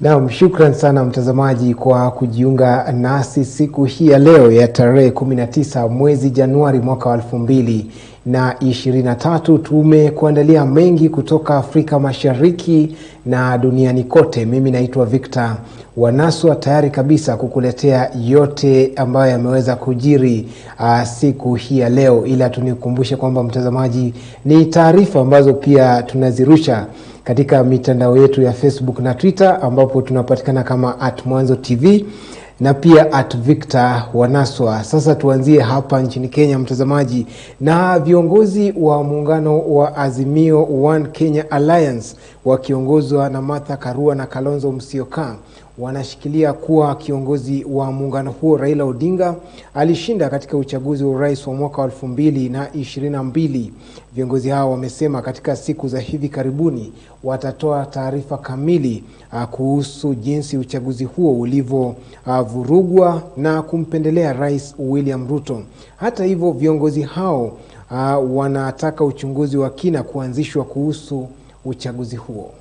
Naam, shukran sana mtazamaji kwa kujiunga nasi siku hii ya leo ya tarehe 19 mwezi Januari mwaka 2023. Tumekuandalia mengi kutoka Afrika Mashariki na duniani kote. Mimi naitwa Victor Wanaswa, tayari kabisa kukuletea yote ambayo yameweza kujiri siku hii ya leo, ila tunikumbushe kwamba mtazamaji, ni taarifa ambazo pia tunazirusha katika mitandao yetu ya Facebook na Twitter, ambapo tunapatikana kama @MWANZO na pia @Victor Wanaswa. Sasa tuanzie hapa nchini Kenya mtazamaji, na viongozi wa muungano wa Azimio One Kenya Alliance wakiongozwa na Martha Karua na Kalonzo Musyoka wanashikilia kuwa kiongozi wa muungano huo Raila Odinga alishinda katika uchaguzi wa urais wa mwaka 2022. Viongozi hao wamesema katika siku za hivi karibuni watatoa taarifa kamili kuhusu jinsi uchaguzi huo ulivyovurugwa na kumpendelea Rais William Ruto. Hata hivyo, viongozi hao wanataka uchunguzi wa kina kuanzishwa kuhusu uchaguzi huo.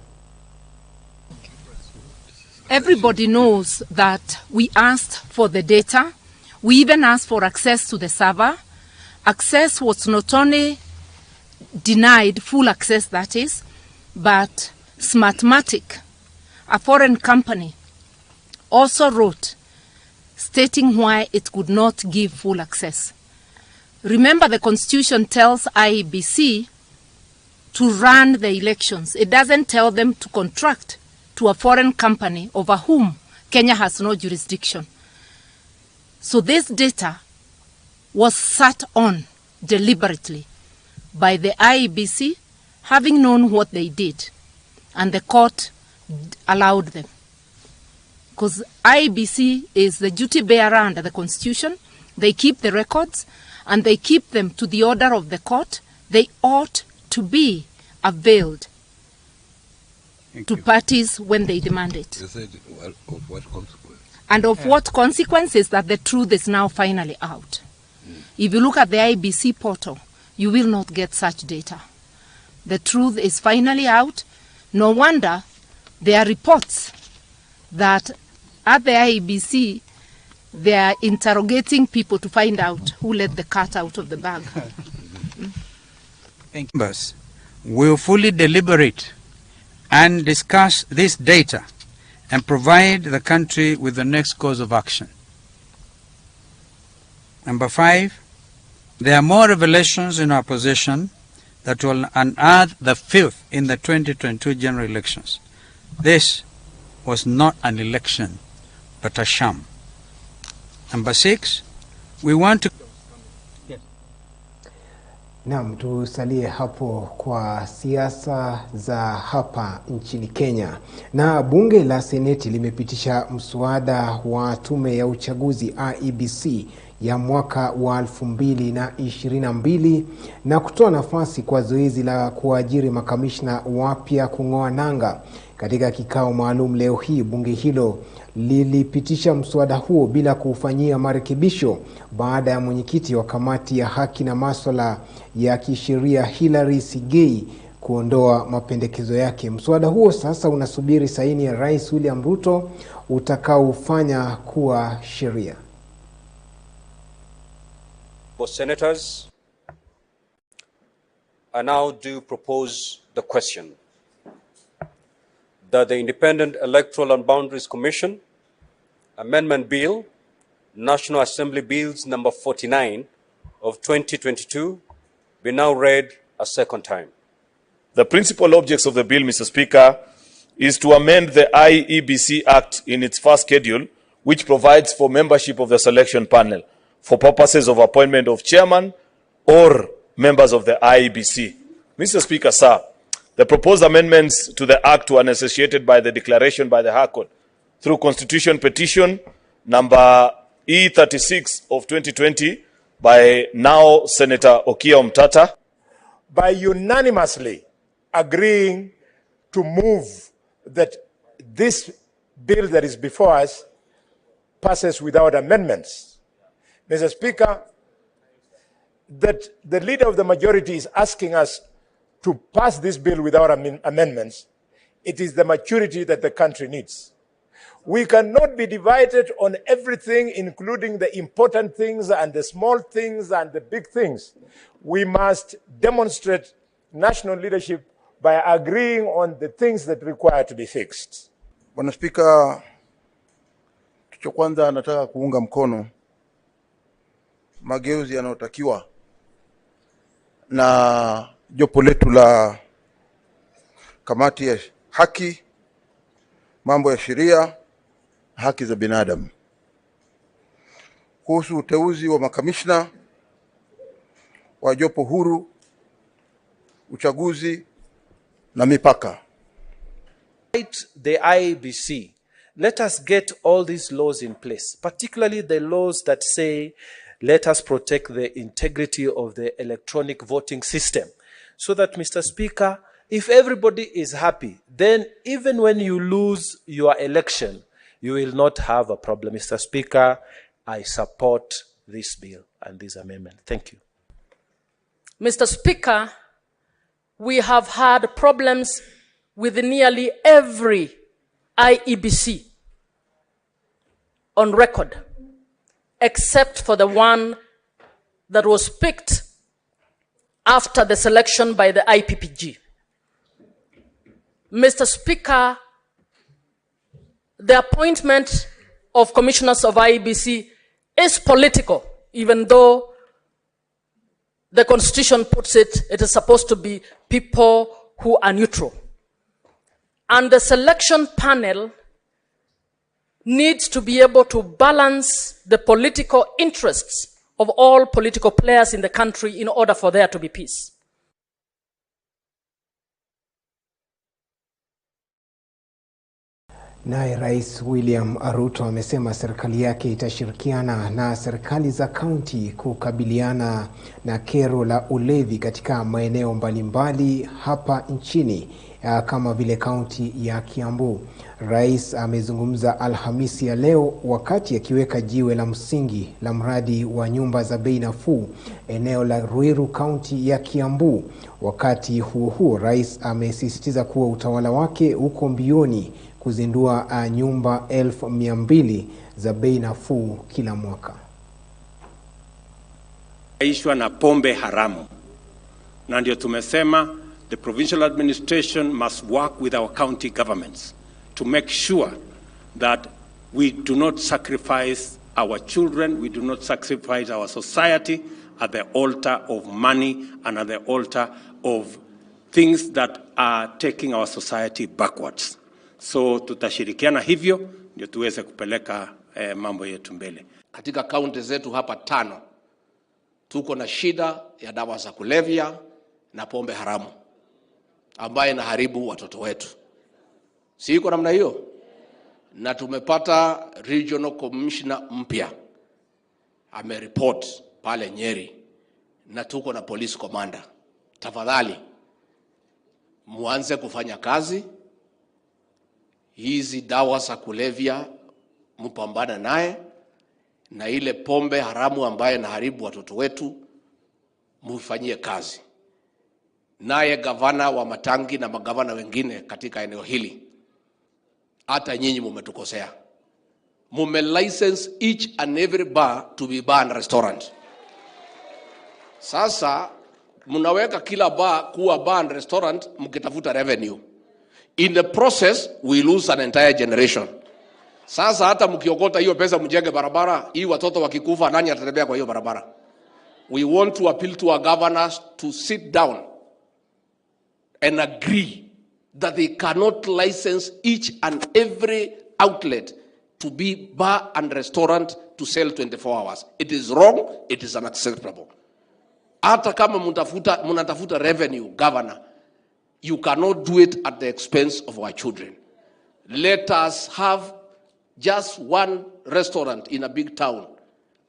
Everybody knows that we asked for the data. We even asked for access to the server. Access was not only denied, full access that is, but Smartmatic, a foreign company, also wrote stating why it could not give full access. Remember, the Constitution tells IEBC to run the elections. It doesn't tell them to contract to a foreign company over whom Kenya has no jurisdiction. So this data was sat on deliberately by the IEBC, having known what they did, and the court allowed them. Because IEBC is the duty bearer under the Constitution. They keep the records and they keep them to the order of the court. They ought to be availed to parties when they demand it. You said, well, of what consequence? And of what consequence is that the truth is now finally out. If you look at the IEBC portal, you will not get such data. The truth is finally out. No wonder there are reports that at the IEBC they are interrogating people to find out who let the cat out of the bag. Thank you. Members will fully deliberate and discuss this data and provide the country with the next course of action. Number 5, there are more revelations in our possession that will unearth the filth in the 2022 general elections. This was not an election, but a sham. Number 6, we want to... Naam, tusalie hapo kwa siasa za hapa nchini Kenya. Na bunge la seneti limepitisha mswaada wa tume ya uchaguzi IEBC ya mwaka wa 2022 na kutoa nafasi kwa zoezi la kuajiri makamishna wapya kung'oa nanga. Katika kikao maalum leo hii, bunge hilo lilipitisha mswada huo bila kufanyia marekebisho baada ya mwenyekiti wa kamati ya haki na masuala ya kisheria Hilary Sigei kuondoa mapendekezo yake. Mswada huo sasa unasubiri saini ya Rais William Ruto utakaofanya kuwa sheria. For senators, I now do propose the question that the Independent Electoral and Boundaries Commission Amendment Bill, National Assembly Bills number 49 of 2022, be now read a second time. The principal objects of the bill, Mr. Speaker, is to amend the IEBC Act in its first schedule, which provides for membership of the selection panel for purposes of appointment of chairman or members of the IEBC. Mr. Speaker, sir, the proposed amendments to the Act were necessitated by the declaration by the High Court through Constitution Petition number E36 of 2020 by now Senator Okiya Omtata. By unanimously agreeing to move that this bill that is before us passes without amendments. Mr. Speaker, that the leader of the majority is asking us to pass this bill without amendments, it is the maturity that the country needs. We cannot be divided on everything, including the important things and the small things and the big things. We must demonstrate national leadership by agreeing on the things that require to be fixed. Bwana Spika, kitu kwanza nataka kuunga mkono mageuzi yanayotakiwa na jopo letu la kamati ya haki, mambo ya sheria, haki za binadamu, kuhusu uteuzi wa makamishna wa jopo huru, uchaguzi na mipaka. The IEBC, let us get all these laws in place, particularly the laws that say, let us protect the integrity of the electronic voting system, so that, Mr. Speaker, if everybody is happy, then even when you lose your election, you will not have a problem. Mr. Speaker, I support this bill and this amendment. Thank you. Mr. Speaker, we have had problems with nearly every IEBC on record, except for the one that was picked after the selection by the IPPG. Mr. Speaker, the appointment of commissioners of IEBC is political, even though the Constitution puts it is supposed to be people who are neutral. And the selection panel needs to be able to balance the political interests of all political players in the country in order for there to be peace. Naye Rais William Ruto amesema serikali yake itashirikiana na serikali za kaunti kukabiliana na kero la ulevi katika maeneo mbalimbali hapa nchini kama vile kaunti ya Kiambu. Rais amezungumza Alhamisi ya leo wakati akiweka jiwe la msingi la mradi wa nyumba za bei nafuu eneo la Ruiru, kaunti ya Kiambu. Wakati huo rais amesisitiza kuwa utawala wake uko mbioni kuzindua nyumba 1,200 za bei nafuu kila mwaka. Aishwa na pombe haramu. Na ndio tumesema the provincial administration must work with our county governments to make sure that we do not sacrifice our children, we do not sacrifice our society at the altar of money and at the altar of things that are taking our society backwards. So tutashirikiana hivyo ndio tuweze kupeleka mambo yetu mbele. Katika kaunti zetu hapa 5 tuko na shida ya dawa za kulevya na pombe haramu ambaye inaharibu watoto wetu. Si iko namna hiyo? Na tumepata regional commissioner mpya ameriport pale Nyeri, na tuko na police commander. Tafadhali muanze kufanya kazi. Hizi dawa za kulevya mpambana naye, na ile pombe haramu ambaye inaharibu watoto wetu mufanyie kazi. Naye gavana wa Matangi na magavana wengine katika eneo hili, hata nyinyi mumetukosea. Mume license each and every bar to be bar and restaurant. Sasa munaweka kila bar kuwa bar and restaurant mkitafuta revenue. In the process, we lose an entire generation. Sasa hata mkiokota hiyo pesa mjenge barabara, hii watoto wakikufa nani atatembea kwa hiyo barabara? We want to appeal to our governors to sit down and agree that they cannot license each and every outlet to be bar and restaurant to sell 24 hours. It is wrong, it is unacceptable. Hata kama munatafuta revenue, governor, you cannot do it at the expense of our children. Let us have just one restaurant in a big town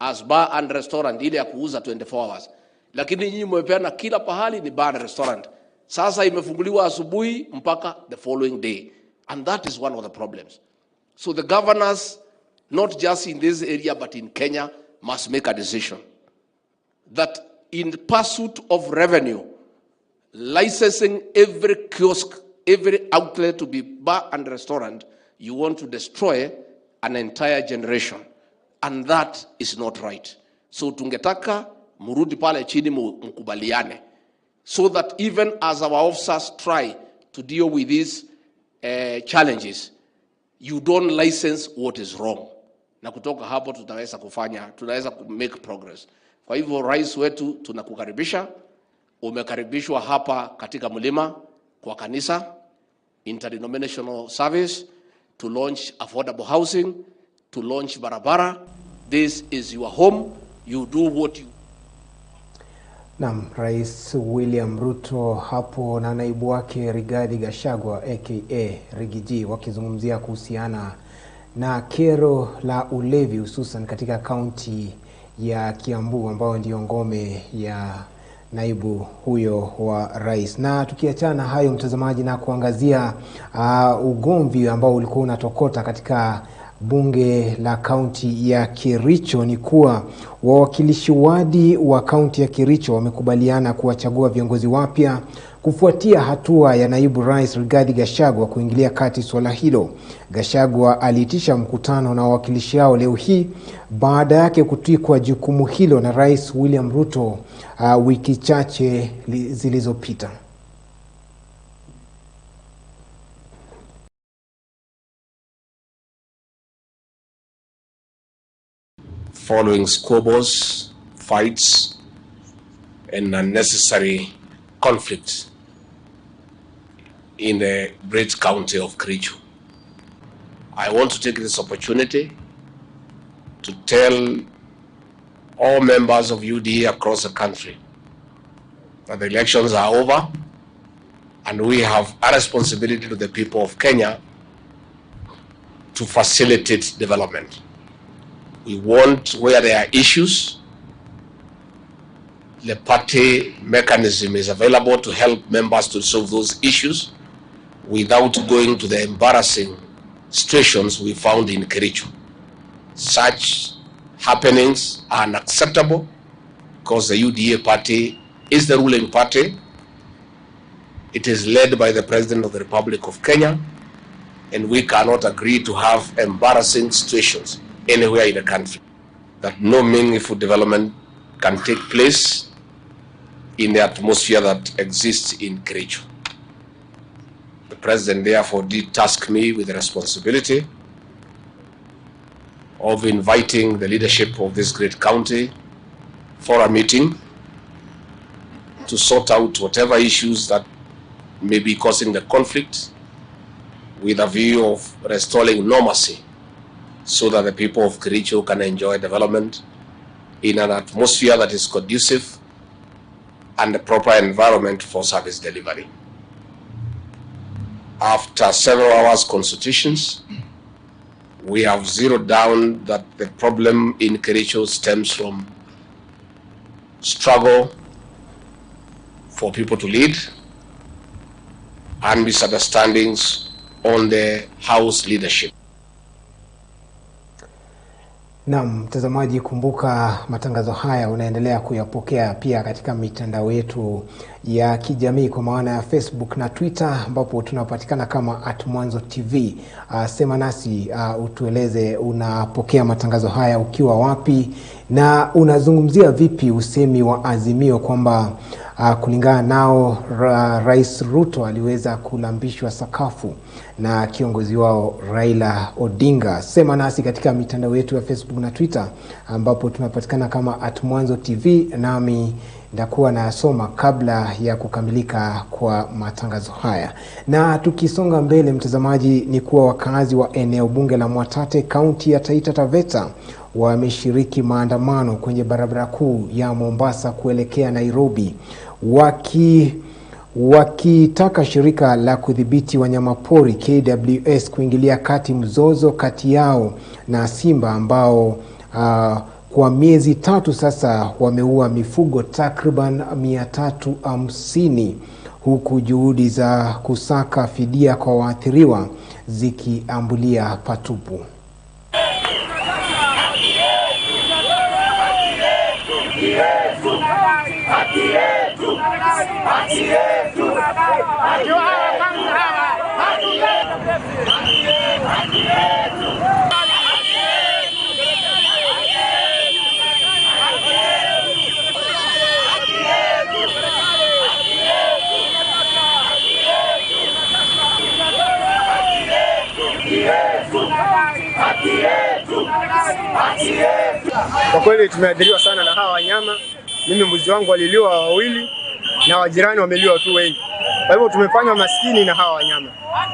as bar and restaurant ile ya kuuza 24 hours. Lakini nyinyi mmepeana kila pahali ni bar and restaurant. Sasa imefunguliwa asubuhi mpaka the following day. And that is one of the problems. So the governors, not just in this area but in Kenya, must make a decision that in pursuit of revenue, licensing every kiosk, every outlet to be bar and restaurant, you want to destroy an entire generation, and that is not right. So tungetaka murudi pale chini mkubaliane, so that even as our officers try to deal with these challenges, you don't license what is wrong. Na kutoka hapo tunaweza make progress. Kwa hivyo rais wetu tunakukaribisha, umekaribishwa hapa katika mlima kwa kanisa, interdenominational service, to launch affordable housing, to launch barabara. This is your home. You do what you... Naam, Rais William Ruto hapo na naibu wake Rigathi Gachagua aka Rigiji wakizungumzia kuhusiana na kero la ulevi hususan katika kaunti ya Kiambu ambao ndio ngome ya naibu huyo wa rais. Na tukiachana hayo mtazamaji, na kuangazia ugomvi ambao ulikuwa unatokota katika bunge la kaunti ya Kericho, ni kuwa wawakilishi wadi wa kaunti ya Kericho wamekubaliana kuwachagua viongozi wapya kufuatia hatua ya naibu rais Rigathi Gachagua kuingilia kati swala hilo. Gachagua aliitisha mkutano na wawakilishi hao leo hii baada yake kutwikwa jukumu hilo na Rais William Ruto wiki chache zilizopita. Following squabbles, fights, and unnecessary conflicts in the great county of Kericho, I want to take this opportunity to tell all members of UDA across the country that the elections are over and we have a responsibility to the people of Kenya to facilitate development. We want, where there are issues, the party mechanism is available to help members to solve those issues without going to the embarrassing situations we found in Kericho. Such happenings are unacceptable because the UDA party is the ruling party. It is led by the President of the Republic of Kenya, and we cannot agree to have embarrassing situations anywhere in the country. That no meaningful development can take place in the atmosphere that exists in Kericho. The President therefore did task me with the responsibility of inviting the leadership of this great county for a meeting to sort out whatever issues that may be causing the conflict, with a view of restoring normalcy so that the people of Kericho can enjoy development in an atmosphere that is conducive and a proper environment for service delivery. After several hours consultations, we have zeroed down that the problem in Kericho stems from struggle for people to lead and misunderstandings on the house leadership. Na mtazamaji, kumbuka matangazo haya unaendelea kuyapokea pia katika mitandao yetu ya kijamii kwa maana ya Facebook na Twitter, ambapo tunapatikana kama @MWANZO_TV. Sema nasi, utueleze unapokea matangazo haya ukiwa wapi na unazungumzia vipi usemi wa Azimio kwamba kulingana nao Rais Ruto aliweza kulambishwa sakafu na kiongozi wao Raila Odinga. Sema nasi katika mitandao yetu ya Facebook na Twitter, ambapo tunapatikana kama @MWANZO_TV, nami ndakuwa nasoma kabla ya kukamilika kwa matangazo haya. Na tukisonga mbele mtazamaji, ni kuwa wakaazi wa eneo bunge la Mwatate kaunti ya Taita Taveta wameshiriki maandamano kwenye barabara kuu ya Mombasa kuelekea Nairobi, wakitaka shirika la kudhibiti wanyamapori KWS kuingilia kati mzozo kati yao na simba ambao kwa miezi 3 sasa wameua mifugo takriban 350, huku juhudi za kusaka fidia kwa waathiriwa zikiambulia patupu. kweli tumeadhiriwa sana na hawa wanyama. Mimi mbuzi wangu waliliwa wawili na wajirani wameliwa tu wengi. Kwa hivyo tumefanywa maskini na hawa wanyama.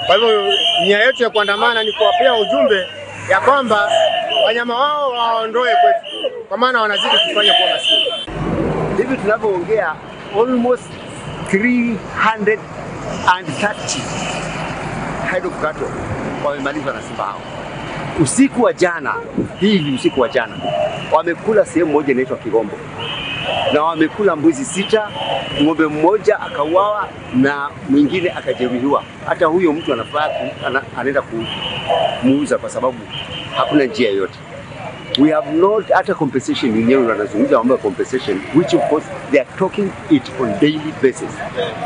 Kwa hivyo nia yetu ya kuandamana ni kuwapea ujumbe ya kwamba wanyama wao waondoe kwetu, kwa maana wanazidi kufanya kuwa maskini. Hivi tunavyoongea almost 330 head of cattle wamemalizwa na simba hao. Usiku wa jana, hii ni usiku wa jana, wamekula sehemu moja inaitwa Kigombo. Na wamekula mbuzi 6, ng'ombe mmoja akauawa na mwingine akajeruhiwa. Hata huyo mtu anaenda kumuuza kwa sababu hakuna njia yote. We have not hata compensation yenyewe wanazungumza mambo ya compensation, which of course they are talking it on daily basis.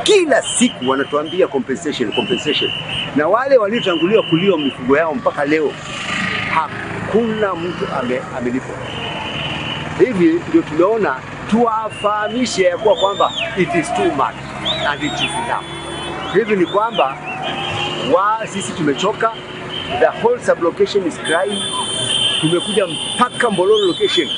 Kila siku wanatuambia compensation. Na wale waliotangulia kuliwa mifugo yao mpaka leo hakuna mtu amelipwa. Hivi ndio tumeona tuwafahamishe ya kwamba it is too much and it is enough. Hivi ni kwamba sisi tumechoka, the whole sublocation is crying. Tumekuja mpaka Mbololo location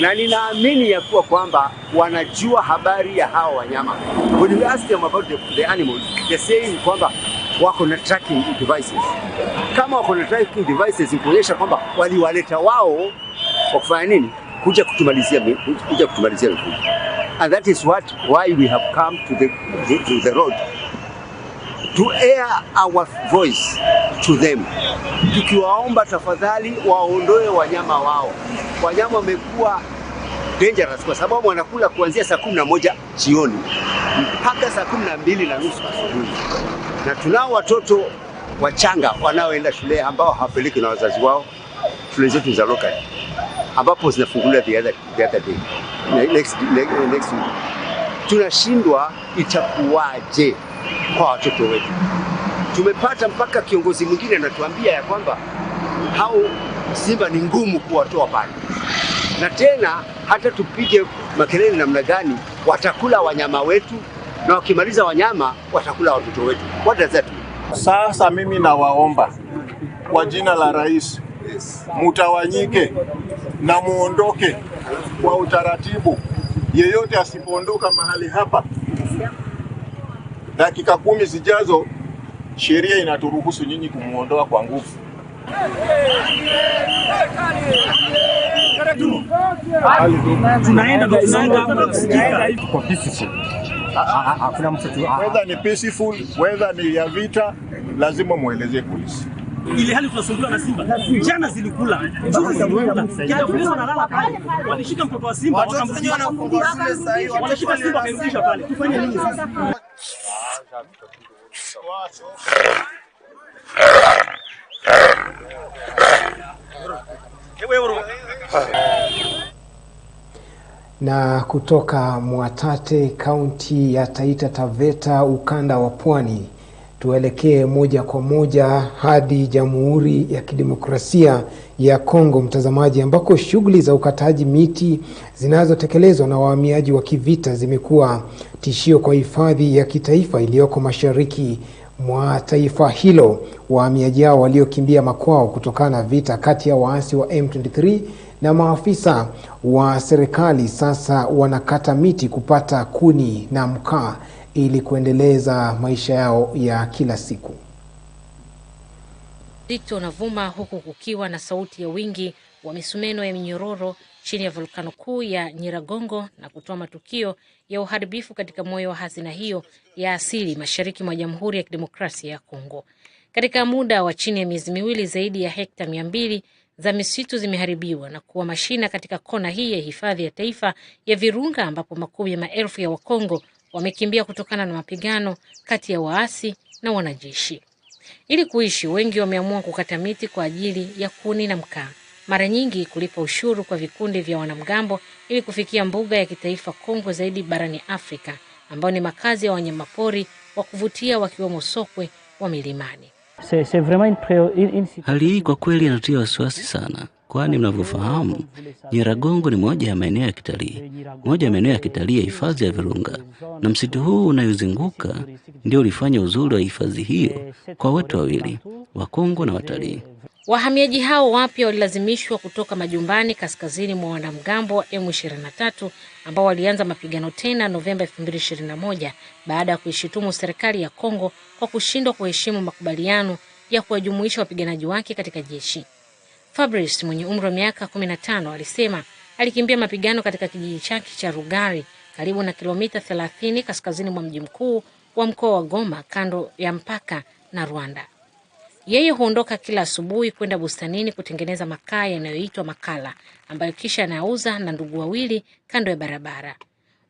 na ninaamini ya kwamba wanajua habari ya hawa wanyama. When we ask them about the animals, they saying kwamba wako na tracking devices. Kama wako na tracking devices kuonyesha kwamba waliwaleta wao kwa kufanya nini? Kuja kutumalizia mifugo. And that is why we have come to the road to air our voice to them. Tukiwaomba tafadhali waondoe wanyama wao. Wanyama wamekuwa dangerous kwa sababu wanakula kuanzia saa 11 jioni mpaka saa 12:30 asubuhi. Na tunao watoto wachanga wanaoenda shule ambao hawapeleki na wazazi wao. Shule zetu za local ambapo zinafunguliwa the other day. Next week. Tunashindwa itakuwaje kwa watoto wetu. Tumepata mpaka kiongozi mwingine anatuambia ya kwamba hao simba ni ngumu kuwatoa pale. Na tena hata tupige makelele namna gani watakula wanyama wetu, na wakimaliza wanyama watakula watoto wetu. What does that mean? Sasa mimi nawaomba kwa jina la rais, mutawanyike na muondoke kwa utaratibu. Yeyote asipoondoka mahali hapa dakika 10 zijazo, sheria inaturuhusu nyinyi kumuondoa kwa nguvu. Tunaenda kwa peaceful. Hakuna mtu whether ni peaceful, whether ni ya vita, lazima muelezee polisi. Ile hali tunasumbuliwa na simba. Jana zilikula. Jana tunalala pale. Walishika mtoto wa simba wakamrudisha shule sasa hivi. Walishika simba wakamrudisha pale. Tufanye nini sasa? Na kutoka Mwatate, kaunti ya Taita Taveta, ukanda wa Pwani, tuelekee moja kwa moja hadi Jamhuri ya Kidemokrasia ya Kongo, mtazamaji, ambako shughuli za ukataji miti zinazotekelezwa na wahamiaji wa kivita zimekuwa tishio kwa hifadhi ya kitaifa iliyoko mashariki mwa taifa hilo. Wahamiaji hao waliokimbia makwao kutokana na vita kati ya waasi wa M23 na maafisa wa serikali sasa wanakata miti kupata kuni na mkaa ili kuendeleza maisha yao ya kila siku. Dito unavuma huku kukiwa na sauti ya wingi wa misumeno ya minyororo chini ya volkano kuu ya Nyiragongo na kutoa matukio ya uharibifu katika moyo wa hazina hiyo ya asili mashariki mwa Jamhuri ya Kidemokrasia ya Kongo. Katika muda wa chini ya miezi miwili, zaidi ya hekta 200 za misitu zimeharibiwa na kuwa mashina katika kona hii ya hifadhi ya taifa ya Virunga, ambapo makumi ya maelfu ya Wakongo wamekimbia kutokana na mapigano kati ya waasi na wanajeshi. Ili kuishi, wengi wameamua kukata miti kwa ajili ya kuni na mkaa, mara nyingi kulipa ushuru kwa vikundi vya wanamgambo ili kufikia mbuga ya kitaifa kongwe zaidi barani Afrika, ambayo ni makazi ya wanyamapori wa kuvutia wakiwemo sokwe wa milimani. Hali hii kwa kweli inatia wasiwasi sana, kwani mnavyofahamu Nyiragongo ni moja ya maeneo ya kitalii, ya hifadhi ya Virunga, na msitu huu unayozunguka ndio ulifanya uzuri wa hifadhi hiyo kwa watu wawili, Wakongo na watalii. Wahamiaji hao wapya walilazimishwa kutoka majumbani kaskazini mwa wanamgambo wa M23 ambao walianza mapigano tena Novemba 2021 baada ya kuishitumu serikali ya Kongo kwa kushindwa kuheshimu makubaliano ya kuwajumuisha wapiganaji wake katika jeshi. Fabrice mwenye umri wa miaka 15 alisema alikimbia mapigano katika kijiji chake cha Rugari karibu na kilomita 30 kaskazini mwa mji mkuu wa mkoa wa Goma kando ya mpaka na Rwanda. Yeye huondoka kila asubuhi kwenda bustanini kutengeneza makaa yanayoitwa makala ambayo kisha anauza na ndugu wawili kando ya barabara.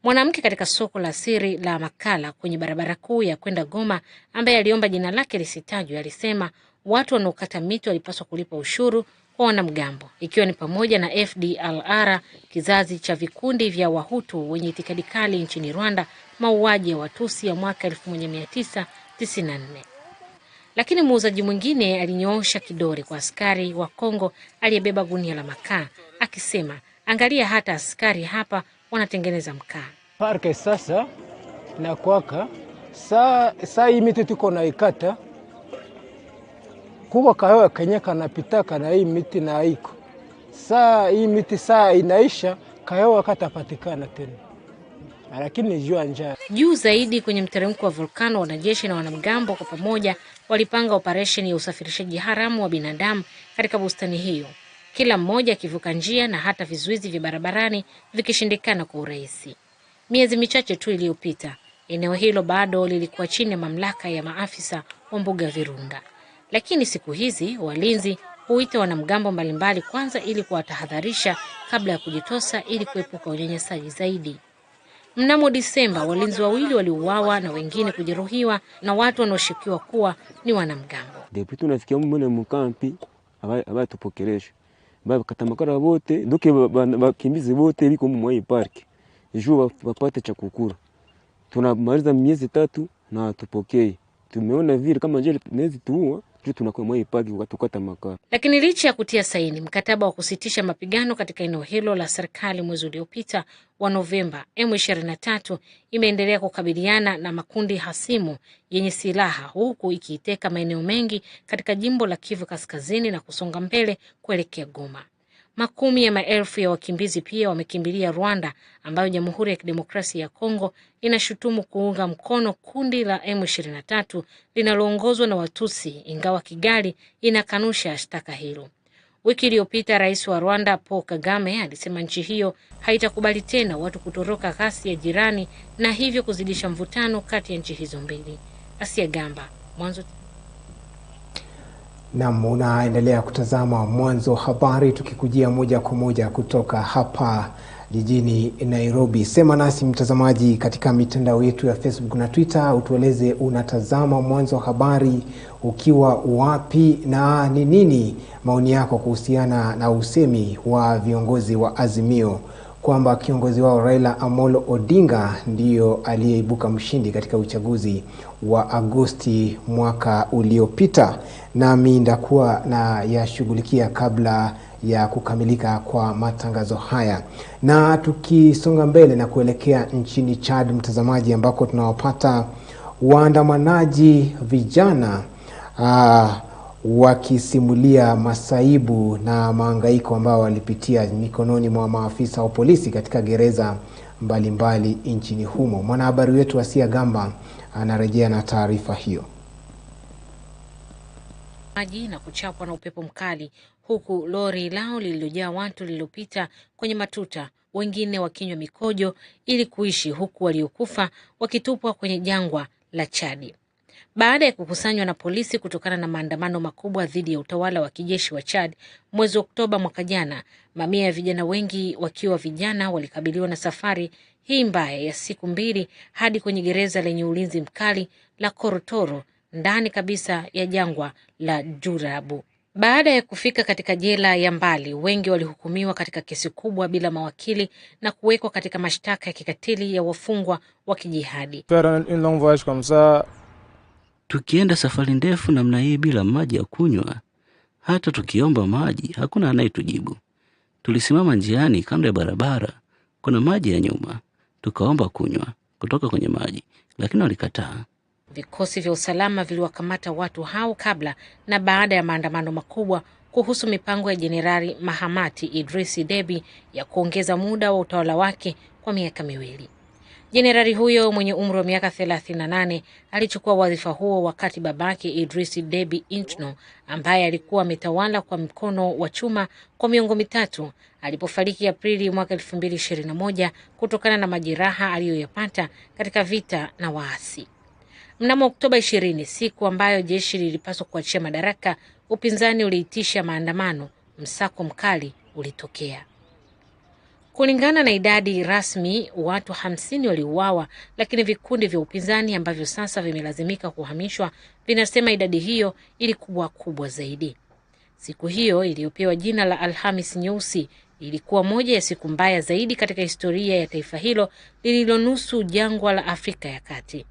Mwanamke katika soko la siri la makala kwenye barabara kuu ya kwenda Goma ambaye aliomba jina lake lisitajwe alisema watu wanaokata miti walipaswa kulipa ushuru kwa wanamgambo, ikiwa ni pamoja na FDLR, kizazi cha vikundi vya Wahutu wenye itikadi kali nchini Rwanda, mauaji ya Watusi ya mwaka 1994. Lakini muuzaji mwingine alinyoosha kidole kwa askari wa Kongo aliyebeba gunia la makaa akisema, angalia hata askari hapa wanatengeneza mkaa. Parke sasa na kwaka saa hii miti tuko na ikata kuwa kahewa Kenya kanapitaka na hii miti na haiko. Saa hii miti saa inaisha kahewa katapatikana tena. Lakini jua njaa. Juu zaidi kwenye mteremko wa volkano, wanajeshi na wanamgambo kwa pamoja walipanga operation ya usafirishaji haramu wa binadamu katika bustani hiyo. Kila mmoja akivuka njia na hata vizuizi vya barabarani vikishindikana kwa urahisi. Miezi michache tu iliyopita, eneo hilo bado lilikuwa chini ya mamlaka ya maafisa wa mbuga Virunga. Lakini siku hizi walinzi huita wanamgambo mbalimbali kwanza ili kuwatahadharisha kabla ya kujitosa ili kuepuka unyanyasaji zaidi. Mnamo Disemba, walinzi wawili waliuawa na wengine kujeruhiwa na watu wanaoshukiwa kuwa ni wanamgambo. Depuis tunafikia mbele mkampi abatupokelesha. Baba katamakara wote, ndoke bakimbizi wote biko mu hii park. Juu wapate cha kukula. Tunamaliza miezi 3 na tupokee. Tumeona vile kama je nezi tuua, juu tunakuwa mwa hii park tukata makara. Lakini licha ya kutia saini mkataba wa kusitisha mapigano katika eneo hilo la serikali mwezi uliopita wa Novemba, M23 imeendelea kukabiliana na makundi hasimu yenye silaha huku ikiiteka maeneo mengi katika jimbo la Kivu Kaskazini na kusonga mbele kuelekea Goma. Makumi ya maelfu ya wakimbizi pia wamekimbilia Rwanda, ambayo Jamhuri ya Kidemokrasia ya Kongo inashutumu kuunga mkono kundi la M23 linaloongozwa na Watusi, ingawa Kigali inakanusha shtaka hilo. Wiki iliyopita Rais wa Rwanda Paul Kagame alisema nchi hiyo haitakubali tena watu kutoroka ghasia ya jirani na hivyo kuzidisha mvutano kati ya nchi hizo mbili. Asia Gamba, Mwanzo. Naam, unaendelea kutazama Mwanzo Habari tukikujia moja kwa moja kutoka hapa jijini Nairobi. Sema nasi mtazamaji katika mitandao yetu ya Facebook na Twitter, utueleze unatazama Mwanzo Habari ukiwa wapi na ni nini maoni yako kuhusiana na usemi wa viongozi wa Azimio kwamba kiongozi wao Raila Amolo Odinga ndiyo aliyeibuka mshindi katika uchaguzi wa Agosti mwaka uliopita. Nami ndakuwa na yashughulikia kabla ya kukamilika kwa matangazo haya. Na tukisonga mbele na kuelekea nchini Chad mtazamaji, ambako tunawapata waandamanaji vijana wakisimulia masaibu na mahangaiko ambao walipitia mikononi mwa maafisa wa polisi katika gereza mbalimbali nchini humo. Mwanahabari wetu Asia Gamba anarejea na taarifa hiyo. Maji na kuchapwa na upepo mkali, huku lori lao lililojaa watu lililopita kwenye matuta, wengine wakinywa mikojo ili kuishi, huku waliokufa wakitupwa kwenye jangwa la Chadi. Baada ya kukusanywa na polisi kutokana na maandamano makubwa dhidi ya utawala wa kijeshi wa Chad mwezi Oktoba mwaka jana, mamia ya vijana, wengi wakiwa vijana, walikabiliwa na safari hii mbaya ya siku 2 hadi kwenye gereza lenye ulinzi mkali la Korotoro ndani kabisa ya jangwa la Jurabu. Baada ya kufika katika jela ya mbali, wengi walihukumiwa katika kesi kubwa bila mawakili na kuwekwa katika mashtaka ya kikatili ya wafungwa wa kijihadi. Tukienda safari ndefu namna hii bila maji ya kunywa, hata tukiomba maji hakuna anayetujibu. Tulisimama njiani kando ya barabara, kuna maji ya nyuma, tukaomba kunywa kutoka kwenye maji, lakini walikataa. Vikosi vya usalama viliwakamata watu hao kabla na baada ya maandamano makubwa, kuhusu mipango ya Jenerali Mahamat Idris Deby ya kuongeza muda wa utawala wake kwa miaka 2. Jenerali huyo mwenye umri wa miaka 38 alichukua wadhifa huo wakati babake Idris Deby Itno, ambaye alikuwa ametawala kwa mkono wa chuma kwa miongo 3, alipofariki Aprili mwaka 2021 kutokana na majeraha aliyoyapata katika vita na waasi. Mnamo Oktoba 20, siku ambayo jeshi lilipaswa kuachia madaraka, upinzani uliitisha maandamano. Msako mkali ulitokea. Kulingana na idadi rasmi, watu 50 waliuawa, lakini vikundi vya upinzani ambavyo sasa vimelazimika kuhamishwa vinasema idadi hiyo ilikuwa kubwa zaidi. Siku hiyo iliyopewa jina la Alhamis Nyeusi ilikuwa moja ya siku mbaya zaidi katika historia ya taifa hilo lililonusu jangwa la Afrika ya Kati.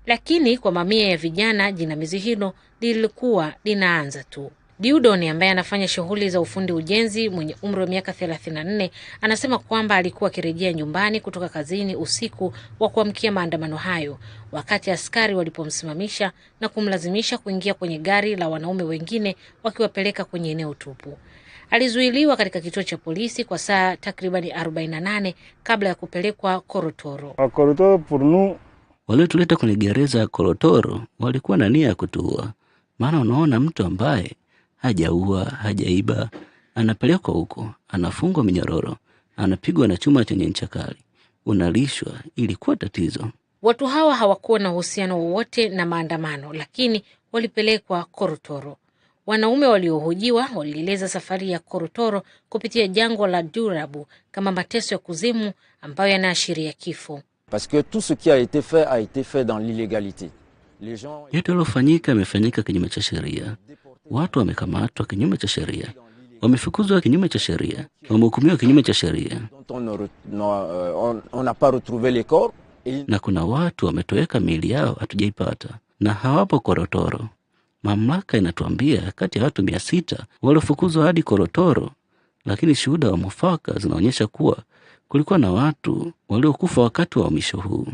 Lakini kwa mamia ya vijana, jinamizi hilo lilikuwa linaanza tu. Diudoni ambaye anafanya shughuli za ufundi ujenzi, mwenye umri wa miaka 34, anasema kwamba alikuwa akirejea nyumbani kutoka kazini usiku wa kuamkia maandamano hayo, wakati askari walipomsimamisha na kumlazimisha kuingia kwenye gari la wanaume wengine wakiwapeleka kwenye eneo tupu. Alizuiliwa katika kituo cha polisi kwa saa takribani 48 kabla ya kupelekwa Korotoro. Waliotuleta kwenye gereza ya Korotoro walikuwa na nia ya kutuua. Maana unaona, mtu ambaye hajaua, hajaiba, anapelekwa huko, anafungwa minyororo, anapigwa na chuma chenye ncha kali, unalishwa. Ilikuwa tatizo. Watu hawa hawakuwa na uhusiano wowote na maandamano, lakini walipelekwa Korotoro. Wanaume waliohojiwa walieleza safari ya Korotoro kupitia jangwa la Durabu kama mateso ya kuzimu ambayo yanaashiria kifo. Parce que tout ce qui a été fait dans l'illégalité. Yote yaliyofanyika yamefanyika kinyume cha sheria. Watu wamekamatwa kinyume cha sheria, wamefukuzwa kinyume cha sheria, wamehukumiwa kinyume cha sheria. On n'a pas retrouvé les corps. Na kuna watu wametoweka, miili yao hatujaipata na hawapo Korotoro. Mamlaka inatuambia kati ya watu 600 waliofukuzwa hadi Korotoro, lakini shuhuda wa mufaka zinaonyesha kuwa kulikuwa na watu waliokufa wakati wa uhamisho huu.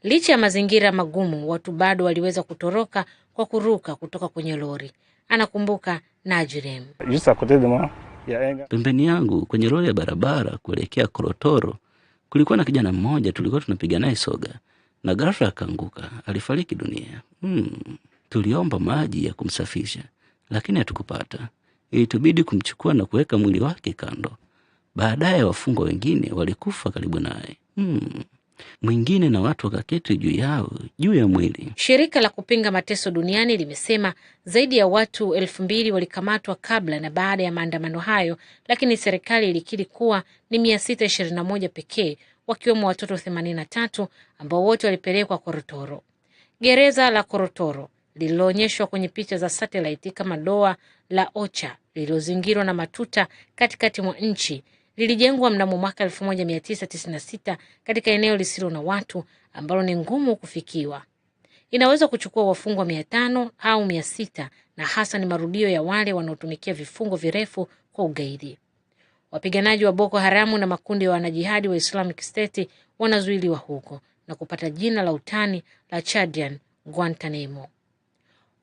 Licha ya mazingira magumu, watu bado waliweza kutoroka kwa kuruka kutoka kwenye lori. Anakumbuka Najirem. Pembeni yangu kwenye lori ya barabara kuelekea Korotoro kulikuwa na kijana mmoja tulikuwa tunapiga naye soga, na ghafla akaanguka, alifariki dunia. Tuliomba maji ya kumsafisha, lakini hatukupata. Ilitubidi kumchukua na kuweka mwili wake kando. Baadaye wafungwa wengine walikufa karibu naye. Mwingine na watu wakaketi juu ya mwili. Shirika la kupinga mateso duniani limesema zaidi ya watu 2000 walikamatwa kabla na baada ya maandamano hayo, lakini serikali ilikiri kuwa ni 621 pekee, wakiwemo watoto 83 ambao wote walipelekwa Korotoro. Gereza la Korotoro lililoonyeshwa kwenye picha za satellite kama doa la Ocha lililozingirwa na matuta katikati mwa nchi lilijengwa mnamo mwaka 1996 katika eneo lisilo na watu ambalo ni ngumu kufikiwa. Inaweza kuchukua wafungwa 500 au 600, na hasa ni marudio ya wale wanaotumikia vifungo virefu kwa ugaidi. Wapiganaji wa Boko Haramu na makundi ya wanajihadi wa Islamic State wanazuiliwa huko na kupata jina la utani la Chadian Guantanamo.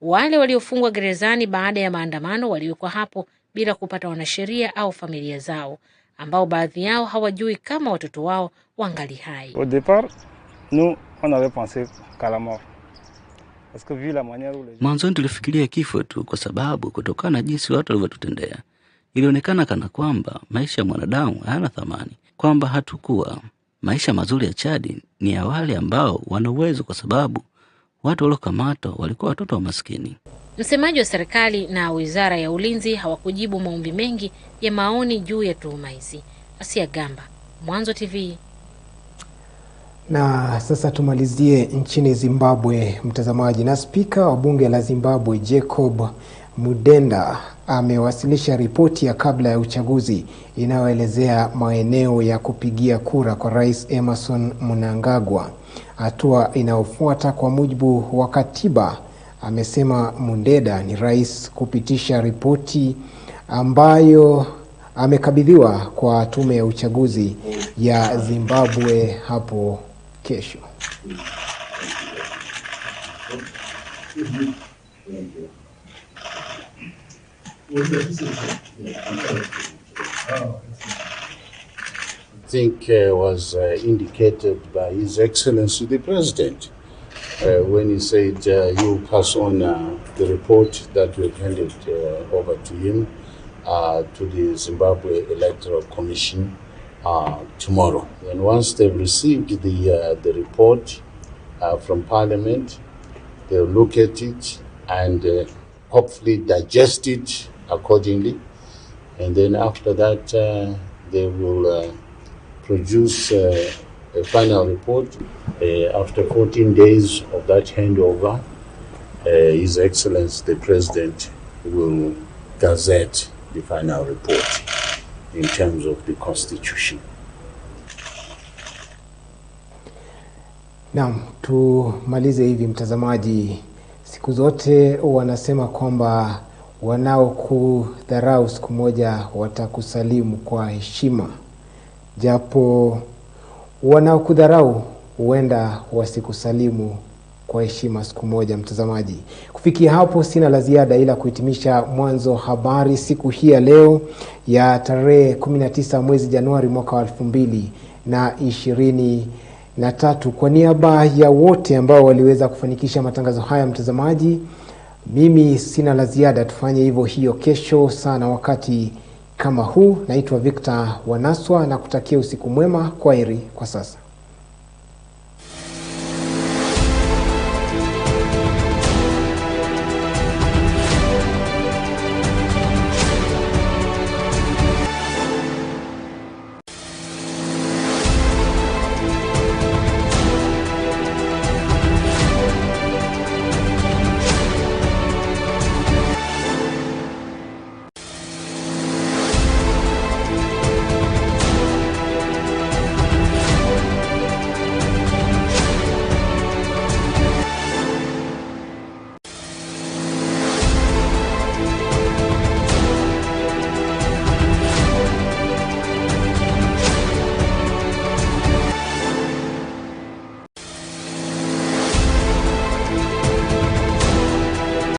Wale waliofungwa gerezani baada ya maandamano waliwekwa hapo bila kupata wanasheria au familia zao, ambao baadhi yao hawajui kama watoto wao wangali hai. Au départ, nous on avait pensé qu'à la mort. Parce que vu la manière où les... Mwanzoni tulifikiria kifo tu, kwa sababu kutokana na jinsi watu walivyotutendea ilionekana kana kwamba maisha ya mwanadamu hayana thamani, kwamba hatukuwa. Maisha mazuri ya Chadi ni ya wale ambao wana uwezo, kwa sababu watu waliokamatwa walikuwa watoto wa maskini. Msemaji wa serikali na Wizara ya Ulinzi hawakujibu maombi mengi ya maoni juu ya tuhuma hizi. Asia Gamba, Mwanzo TV. Na sasa tumalizie nchini Zimbabwe, mtazamaji. Na spika wa bunge la Zimbabwe Jacob Mudenda amewasilisha ripoti ya kabla ya uchaguzi inayoelezea maeneo ya kupigia kura kwa Rais Emmerson Mnangagwa. Hatua inayofuata kwa mujibu wa katiba, amesema Mudenda ni rais kupitisha ripoti ambayo amekabidhiwa kwa tume ya uchaguzi ya Zimbabwe hapo kesho. think was indicated by His Excellency the President when he said he will pass on the report that we've handed over to him to the Zimbabwe Electoral Commission tomorrow. And once they've received the report from Parliament, they'll look at it and hopefully digest it accordingly. And then after that, they will produce a final report. After 14 days of that handover, His Excellency the President will gazette the final report in terms of the Constitution. Naam, tumalize hivi mtazamaji. Siku zote wanasema kwamba wanaokudharau siku moja watakusalimu kwa heshima. Japo wanaokudharau huenda wasikusalimu kwa heshima siku moja mtazamaji. Kufikia hapo sina la ziada ila kuhitimisha mwanzo habari siku hii ya leo ya tarehe 19 mwezi Januari mwaka wa 2023. Kwa niaba ya wote ambao waliweza kufanikisha matangazo haya mtazamaji, mimi sina la ziada. Tufanye hivyo hiyo kesho sana wakati kama huu. Naitwa Victor Wanaswa na kutakia usiku mwema. Kwaheri kwa sasa.